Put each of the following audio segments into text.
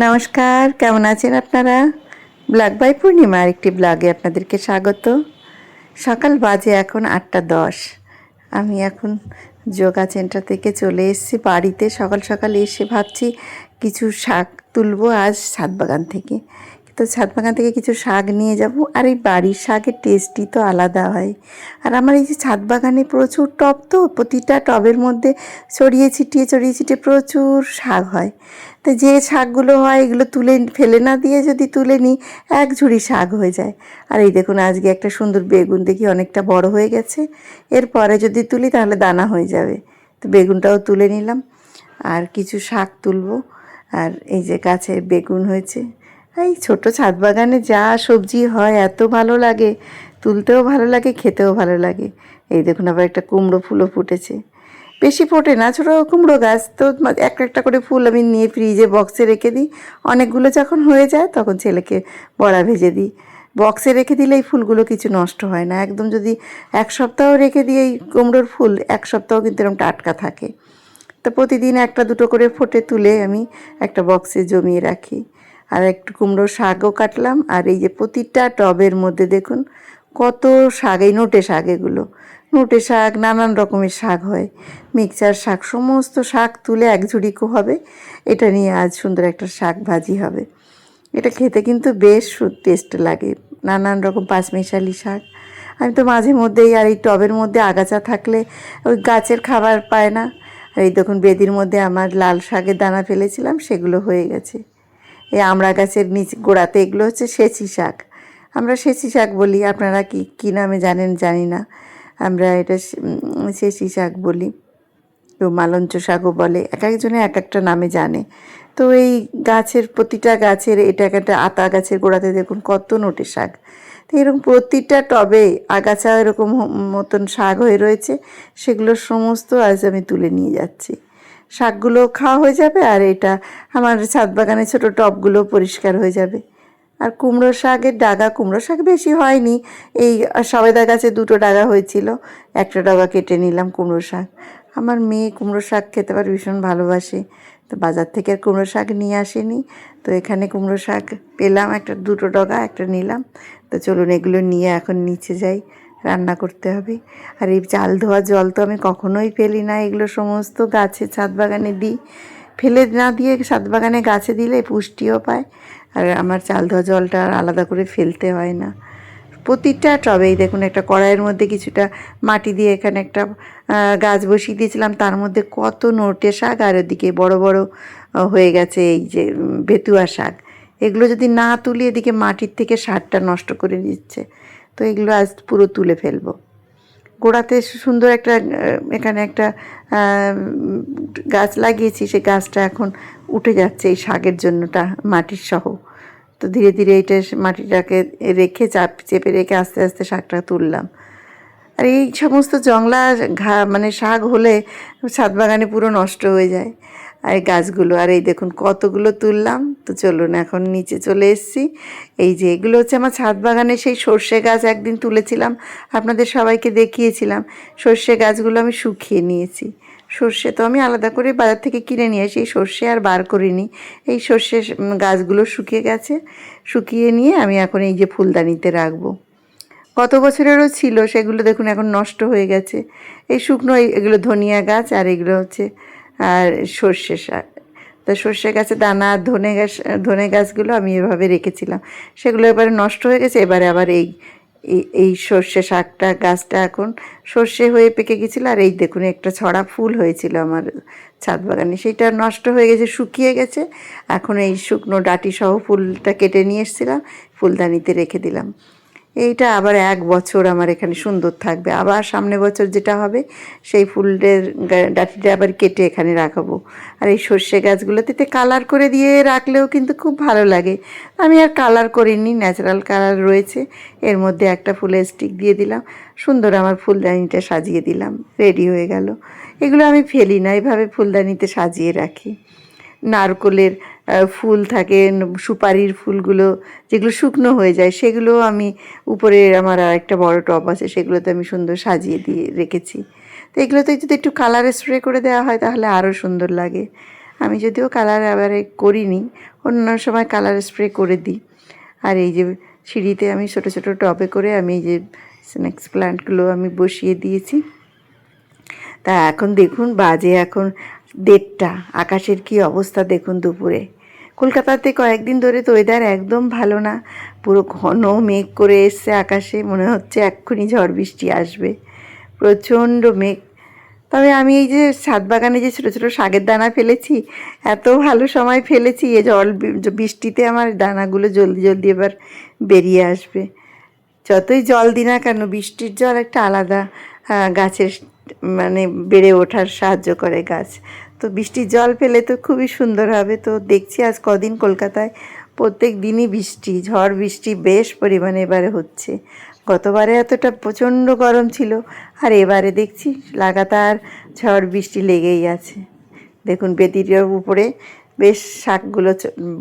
নমস্কার, কেমন আছেন আপনারা? ব্লগ বাই পূর্ণিমা একটি ব্লগে আপনাদেরকে স্বাগত। সকাল বাজে এখন 8:10। আমি এখন যোগা সেন্টার থেকে চলে এসেছি বাড়িতে। সকাল সকাল এসে ভাবছি কিছু শাক তুলবো আজ ছাদ বাগান থেকে। তো ছাদ বাগান থেকে কিছু শাক নিয়ে যাব। আর এই বাড়ির শাকের টেস্টই তো আলাদা হয়। আর আমার এই যে ছাদ বাগানে প্রচুর টব, তো প্রতিটা টবের মধ্যে ছড়িয়ে ছিটিয়ে প্রচুর শাক হয়। তো যে শাকগুলো হয় এগুলো তুলে ফেলে না দিয়ে যদি তুলে নিই, এক ঝুড়ি শাক হয়ে যায়। আর এই দেখুন, আজকে একটা সুন্দর বেগুন দেখি অনেকটা বড় হয়ে গেছে। এরপরে যদি তুলি তাহলে দানা হয়ে যাবে। তো বেগুনটাও তুলে নিলাম, আর কিছু শাক তুলবো। আর এই যে গাছের বেগুন হয়েছে। এই ছোট ছাদ বাগানে যা সবজি হয় এত ভালো লাগে, তুলতেও ভালো লাগে, খেতেও ভালো লাগে। এই দেখুন, আবার একটা কুমড়ো ফুলও ফুটেছে। বেশি ফোটে না, ছোটো কুমড়ো গাছ তো। একটা একটা করে ফুল আমি নিয়ে ফ্রিজে বক্সে রেখে দিই। অনেকগুলো যখন হয়ে যায় তখন ছেলেকে বড়া ভেজে দিই। বক্সে রেখে দিলে এই ফুলগুলো কিছু নষ্ট হয় না। একদম যদি এক সপ্তাহ রেখে দিই এই কুমড়োর ফুল, এক সপ্তাহ কিন্তু এরকম টাটকা থাকে। তো প্রতিদিন একটা দুটো করে ফোটে, তুলে আমি একটা বক্সে জমিয়ে রাখি। আর একটু কুমড়ো শাকও কাটলাম। আর এই যে প্রতিটা টবের মধ্যে দেখুন কত শাক, এই নোটে শাক, এগুলো নোটে শাক, নানান রকমের শাক হয়, মিক্সচার শাক, সমস্ত শাক তুলে এক ঝুড়িকো হবে। এটা নিয়ে আজ সুন্দর একটা শাক ভাজি হবে। এটা খেতে কিন্তু বেশ টেস্ট লাগে, নানান রকম পাঁচমিশালি শাক। আমি তো মাঝে মধ্যেই, আর এই টবের মধ্যে আগাছা থাকলে ওই গাছের খাবার পায় না। আর এই দেখুন, বেদির মধ্যে আমার লাল শাকের দানা ফেলেছিলাম, সেগুলো হয়ে গেছে। এই আমড়া গাছের নিচ গোড়াতে এগুলো হচ্ছে সেচি শাক। আমরা সেচি শাক বলি, আপনারা কী নামে জানেন জানি না। আমরা এটা সেচি শাক বলি, কেউ মালঞ্চ শাকও বলে, এক একজনে এক একটা নামে জানে। তো এই গাছের প্রতিটা গাছের, এটা একটা আতা গাছের গোড়াতে দেখুন কত নোটে শাক। তো এরকম প্রতিটা টবে আগাছা এরকম মতন শাক হয়ে রয়েছে, সেগুলো সমস্ত আজ আমি তুলে নিয়ে যাচ্ছি। শাকগুলো খাওয়া হয়ে যাবে, আর এটা আমার ছাদ বাগানের ছোটো টবগুলো পরিষ্কার হয়ে যাবে। আর কুমড়ো শাকের ডাগা, কুমড়ো শাক বেশি হয়নি, এই সবেদা গাছে দুটো ডাগা হয়েছিল, একটা ডাগা কেটে নিলাম কুমড়ো শাক। আমার মেয়ে কুমড়ো শাক খেতে পারে, ভীষণ ভালোবাসে। তো বাজার থেকে আর কুমড়ো শাক নিয়ে আসেনি, তো এখানে কুমড়ো শাক পেলাম, একটা দুটো ডগা, একটা নিলাম। তো চলুন এগুলো নিয়ে এখন নিচে যাই, রান্না করতে হবে। আর এই চাল ধোয়া জল তো আমি কখনোই ফেলি না, এগুলো সমস্ত গাছে ছাদ বাগানে দিই। ফেলে না দিয়ে ছাদ বাগানে গাছে দিলে পুষ্টিও পায়। আর আমার চাল ধোয়া জলটা আলাদা করে ফেলতে হয় না। প্রতিটা টবেই দেখুন, একটা কড়াইয়ের মধ্যে কিছুটা মাটি দিয়ে এখানে একটা গাছ বসিয়ে দিয়েছিলাম, তার মধ্যে কত নোটে শাক, আর ওদিকে বড় বড় হয়ে গেছে এই যে বেতুয়া শাক। এগুলো যদি না তুলি, এদিকে মাটির থেকে সারটা নষ্ট করে দিচ্ছে। তো এগুলো আজ পুরো তুলে ফেলবো। গোড়াতে সুন্দর একটা এখানে একটা গাছ লাগিয়েছি, সেই গাছটা এখন উঠে যাচ্ছে এই শাকের জন্যটা, মাটির সহ। তো ধীরে ধীরে এটা মাটিটাকে রেখে চেপে রেখে আস্তে আস্তে শাকটা তুললাম। আর এই সমস্ত জংলা মানে শাক হলে ছাদ বাগানে পুরো নষ্ট হয়ে যায় আর এই গাছগুলো। আর এই দেখুন কতগুলো তুললাম। তো চলুন এখন নিচে চলে এসেছি। এই যে এগুলো হচ্ছে আমার ছাদ বাগানে সেই সর্ষে গাছ, একদিন তুলেছিলাম, আপনাদের সবাইকে দেখিয়েছিলাম। সর্ষে গাছগুলো আমি শুকিয়ে নিয়েছি। সর্ষে তো আমি আলাদা করে বাজার থেকে কিনে নিয়ে আসি, এই সর্ষে আর বার করিনি। এই সর্ষে গাছগুলো শুকিয়ে গেছে, শুকিয়ে নিয়ে আমি এখন এই যে ফুলদানিতে রাখবো। গত বছরেরও ছিল, সেগুলো দেখুন এখন নষ্ট হয়ে গেছে। এই শুকনো এগুলো ধনিয়া গাছ, আর এগুলো হচ্ছে আর সর্ষে শাক। তো সর্ষে গাছে দানা, আর ধনে গাছগুলো আমি এভাবে রেখেছিলাম, সেগুলো এবারে নষ্ট হয়ে গেছে। এবারে আবার এই এই সর্ষে শাকটা গাছটা এখন সর্ষে হয়ে পেকে গেছিলো। আর এই দেখুন একটা ছড়া ফুল হয়েছিল আমার ছাদ বাগানে, সেইটা নষ্ট হয়ে গেছে, শুকিয়ে গেছে। এখন এই শুকনো ডাঁটি সহ ফুলটা কেটে নিয়ে এসেছিলাম, ফুলদানিতে রেখে দিলাম। এইটা আবার 1 বছর আমার এখানে সুন্দর থাকবে। আবার সামনে বছর যেটা হবে, সেই ফুলের ডাঁটিটা আবার কেটে এখানে রাখাবো। আর এই সর্ষে গাছগুলোতে কালার করে দিয়ে রাখলেও কিন্তু খুব ভালো লাগে। আমি আর কালার করিনি, ন্যাচারাল কালার রয়েছে। এর মধ্যে একটা ফুলের স্টিক দিয়ে দিলাম, সুন্দর আমার ফুলদানিটা সাজিয়ে দিলাম, রেডি হয়ে গেল। এগুলো আমি ফেলি না, এইভাবে ফুলদানিতে সাজিয়ে রাখি। নারকোলের ফুল থাকে, সুপারির ফুলগুলো যেগুলো শুকনো হয়ে যায়, সেগুলো আমি উপরে, আমার আর একটা বড় টব আছে, সেগুলোতে আমি সুন্দর সাজিয়ে দিয়ে রেখেছি। তো এগুলোতে যদি একটু কালার স্প্রে করে দেওয়া হয় তাহলে আরও সুন্দর লাগে। আমি যদিও কালার এবারে করিনি, অন্যান্য সময় কালার স্প্রে করে দিই। আর এই যে সিঁড়িতে আমি ছোট ছোট টবে করে আমি এই যে স্নেক্স প্ল্যান্টগুলো আমি বসিয়ে দিয়েছি। তা এখন দেখুন বাজে এখন 1:30, আকাশের কি অবস্থা দেখুন দুপুরে। কলকাতাতে কয়েকদিন ধরে তো ওয়েদার একদম ভালো না, পুরো ঘন মেঘ করে এসছে আকাশে, মনে হচ্ছে এক্ষুনি ঝড় বৃষ্টি আসবে, প্রচণ্ড মেঘ। তবে আমি এই যে ছাদ বাগানে যে ছোটো ছোটো শাকের দানা ফেলেছি, এত ভালো সময় ফেলেছি, এ বৃষ্টিতে আমার দানাগুলো জলদি জলদি এবার বেরিয়ে আসবে। যতই জল দিই না কেন, বৃষ্টির জল একটা আলাদা গাছের মানে বেড়ে ওঠার সাহায্য করে গাছ। তো বৃষ্টির জল পেলে তো খুবই সুন্দর হবে। তো দেখছি আজ কদিন কলকাতায় প্রত্যেক দিনই বৃষ্টি, ঝড় বৃষ্টি বেশ পরিমাণে এবারে হচ্ছে। গতবারে এতটা প্রচণ্ড গরম ছিল, আর এবারে দেখছি লাগাতার ঝড় বৃষ্টি লেগেই আছে। দেখুন বেদির উপরে বেশ শাকগুলো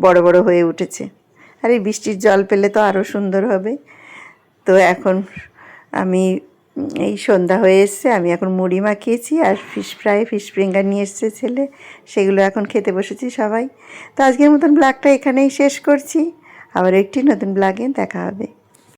বড় বড় হয়ে উঠেছে, আর এই বৃষ্টির জল পেলে তো আরও সুন্দর হবে। তো এখন আমি এই সন্ধ্যা হয়ে এসছে, আমি এখন মুড়ি মাখিয়েছি, আর ফিশ ফিঙ্গার নিয়ে এসছে ছেলে, সেগুলো এখন খেতে বসেছি সবাই। তো আজকের মতন ব্লগটা এখানেই শেষ করছি, আবার একটি নতুন ব্লগে দেখা হবে।